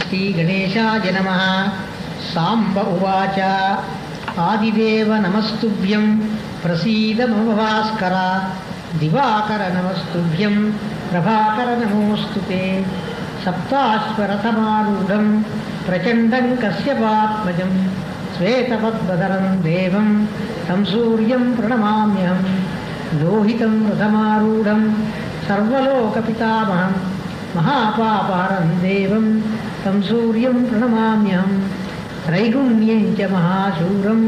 श्रीगणेशाय नमः। साम्ब उवाच आदिदेव नमस्तुभ्यं प्रसीद मम भास्कर। दिवाकर नमस्तुभ्यं प्रभाकर नमोऽस्तु ते। सप्ताश्वरथमारूढं प्रचण्डं कश्यपात्मजं श्वेतपद्मधरं देवं तं सूर्यं प्रणमाम्यहं। लोहितं रथमारूढं सर्वलोकपितामहं महापापहरं देवं तं सूर्यं प्रणमाम्यहं। त्रैगुण्यं च महाशूरं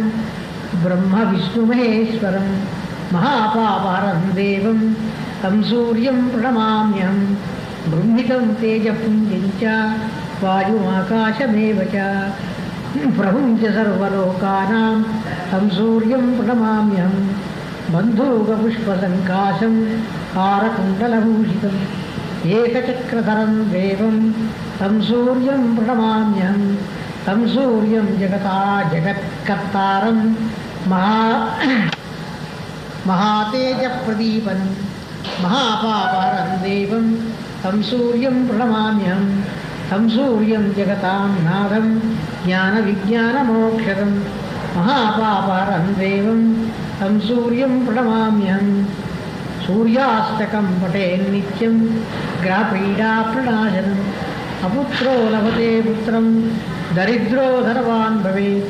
ब्रह्मविष्णुमहेश्वरं महापापहरं देवं तं सूर्यं प्रणमाम्यहं। बृंहितं तेजपुञ्जं च वायुमाकाशमेव च प्रभुं च सर्वलोकानां तं सूर्यं प्रणमाम्यहं। बन्धूकपुष्पसङ्काशं हारकुण्डलभूषितम् एकचक्रधरं देवं तं सूर्यं प्रणमाम्यहं। तं सूर्यं जगत्कर्तारं महातेजप्रदीपनं महापापहरं देवं तं सूर्यं प्रणमाम्यहं। तं सूर्यं जगतां नाथं ज्ञानविज्ञानमोक्षदं महापापहरं देवं तं सूर्यं प्रणमाम्यहं। सूर्यास्तकं पठेन्नित्यं ग्रहपीडाप्रणाशनम्। अपुत्रो लभते पुत्रं दरिद्रो धनवान् भवेत्।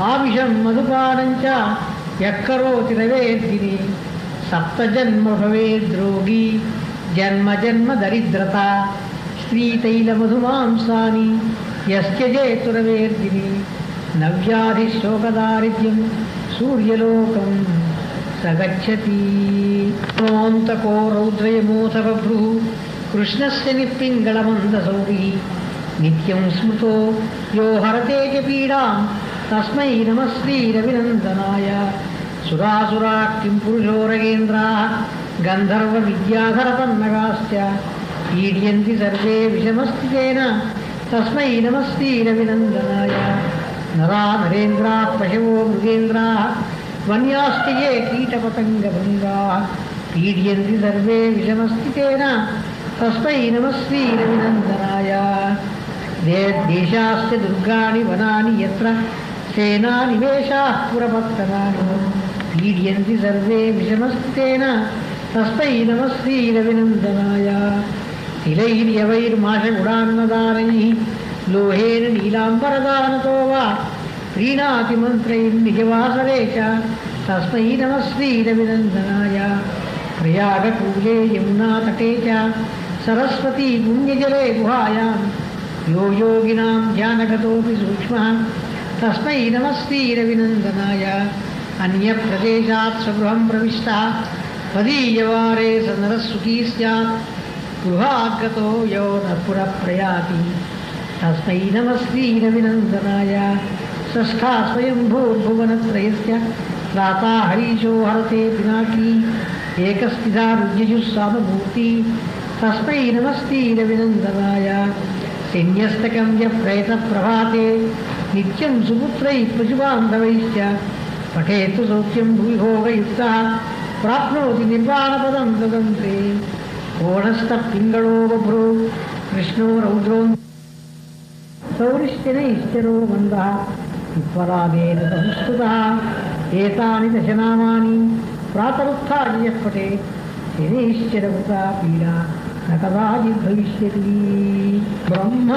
आविषं मधुपानं च यः करोति रवेद्दिने। सप्तजन्म भवेद्रोगी जन्म जन्म दरिद्रता। स्त्रीतैलमधुमांसानि यस्त्यजेतु रवेद्दिने। नव्याधिशोकदारिद्र्यं सूर्यलोकं स गच्छति। नोऽन्तको रौद्रयमोऽथ बभ्रुः कृष्णस्य निःपिङ्गलमन्दसौरिः। नित्यं स्मृतो यो हरते च पीडां तस्मै नमः श्रीरविनन्दनाय। सुरासुराः किं पुरुषो रगेन्द्राः गन्धर्वविद्याधरपन्नगाश्च पीड्यन्ति सर्वे विषमस्थितेन तस्मै नमः श्रीरविनन्दनाय। नरा नरेन्द्राः पशवो मृगेन्द्राः वन्याश्च ये कीटपतङ्गभृङ्गाः पीड्यन्ति सर्वे विषमस्थितेन तस्मै नमः श्रीरविनन्दनाय। देशाश्च दुर्गाणि वनानि यत्र सेनानिवेशाः पुरपत्तनानि पीड्यन्ति सर्वे विषमस्थितेन तस्मै नमः श्रीरविनन्दनाय। तिलैर्यवैर्माशगुणान्नदानैः लोहेन नीलाम्बरदानतो वा प्रीणाति मन्त्रैर्निजवासरे च तस्मै नमः श्रीरविनन्दनाय। प्रयागकूले यमुनातटे च सरस्वती पुण्यजले गुहायां यो योगिनां ध्यानगतोऽपि सूक्ष्मः तस्मै नमः श्रीरविनन्दनाय। अन्यप्रदेशात् स्वगृहं प्रविष्टः तदीयवारे स नरः सुखी स्यात्। गृहाद्गतो यो न पुरः प्रयाति तस्मै नमः श्रीरविनन्दनाय। षष्ठा स्वयंभूर्भुवनत्रयस्य त्राता हरीशो हरते पिनाकी। एकस्थिता रुज्यजुस्साममूर्ति तस्मै नमः श्रीरविनन्दनाय। शन्यस्तकं यप्रयतप्रभाते नित्यं सुपुत्रैः पशुबान्धवैश्च पठेत् सौख्यं भुविभोगयुक्तः प्राप्नोति निर्वाणपदं तदन्त्रे। कोणस्थः पिङ्गळो बभ्रो कृष्णो रौद्रो सौरिश्चनैश्चरो मन्दः विप्लवादेन संस्तुतः। एतानि दशनामानि प्रातरुत्थाय यः पठेत् शनैश्चरभूता पीडा न कदाचिद् भविष्यति। ब्रह्म